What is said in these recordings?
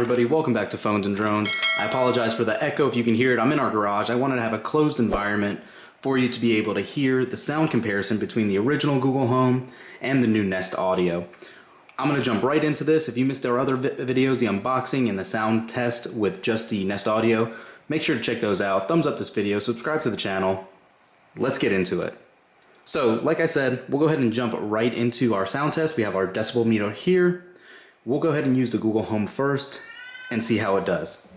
everybody, welcome back to Phones and Drones. I apologize for the echo if you can hear it. I'm in our garage. I wanted to have a closed environment for you to be able to hear the sound comparison between the original Google Home and the new Nest Audio. I'm going to jump right into this. If you missed our other videos, the unboxing and the sound test with just the Nest Audio, make sure to check those out. Thumbs up this video, subscribe to the channel. Let's get into it. So, like I said, we'll go ahead and jump right into our sound test. We have our decibel meter here. We'll go ahead and use the Google Home first and see how it does.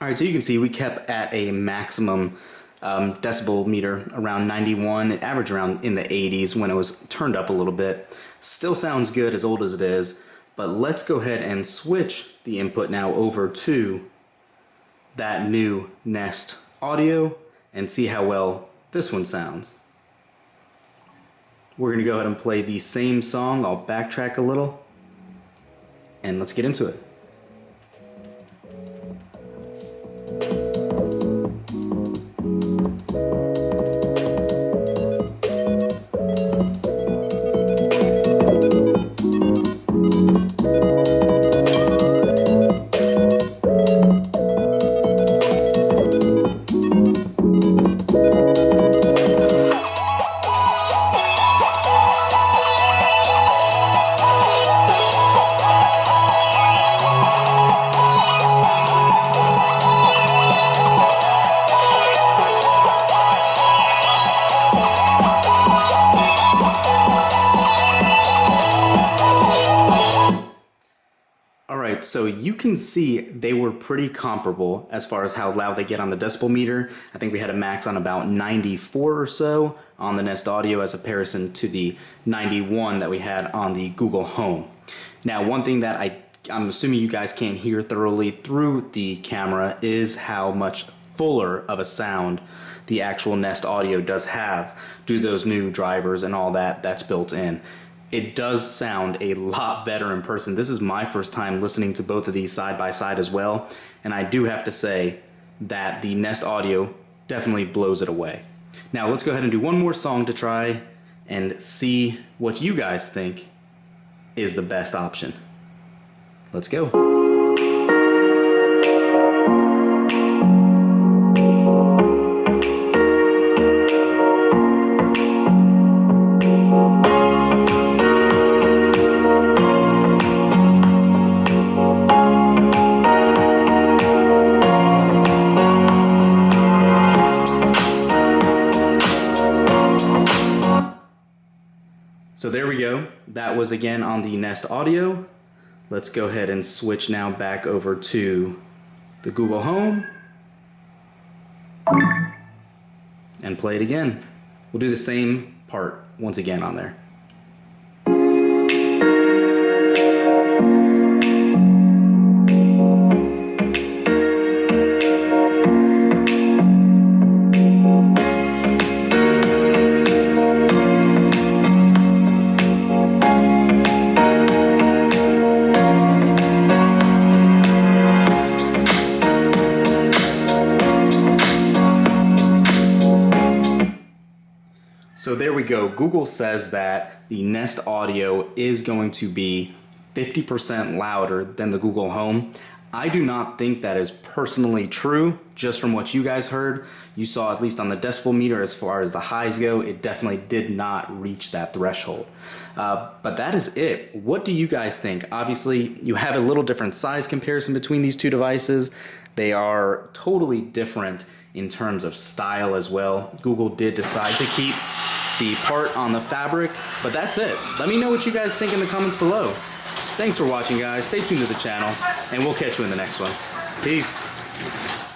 Alright, so you can see we kept at a maximum decibel meter around 91. It averaged around in the 80s when it was turned up a little bit. Still sounds good as old as it is, but let's go ahead and switch the input now over to that new Nest Audio and see how well this one sounds. We're going to go ahead and play the same song. I'll backtrack a little and let's get into it. Alright, so you can see they were pretty comparable as far as how loud they get on the decibel meter. I think we had a max on about 94 or so on the Nest Audio as a comparison to the 91 that we had on the Google Home. Now, one thing that I'm assuming you guys can't hear thoroughly through the camera is how much fuller of a sound the actual Nest Audio does have due to those new drivers and all that's built in. It does sound a lot better in person. This is my first time listening to both of these side by side as well, and I do have to say that the Nest Audio definitely blows it away. Now let's go ahead and do one more song to try and see what you guys think is the best option. Let's go. So there we go. That was again on the Nest Audio. Let's go ahead and switch now back over to the Google Home and play it again. We'll do the same part once again on there. So there we go. Google says that the Nest Audio is going to be 50% louder than the Google Home. I do not think that is personally true, just from what you guys heard. You saw, at least on the decibel meter, as far as the highs go, it definitely did not reach that threshold. But that is it. What do you guys think? Obviously, you have a little different size comparison between these two devices. They are totally different in terms of style as well. Google did decide to keep the part on the fabric, but that's it. Let me know what you guys think in the comments below. Thanks for watching, guys. Stay tuned to the channel, and we'll catch you in the next one. Peace.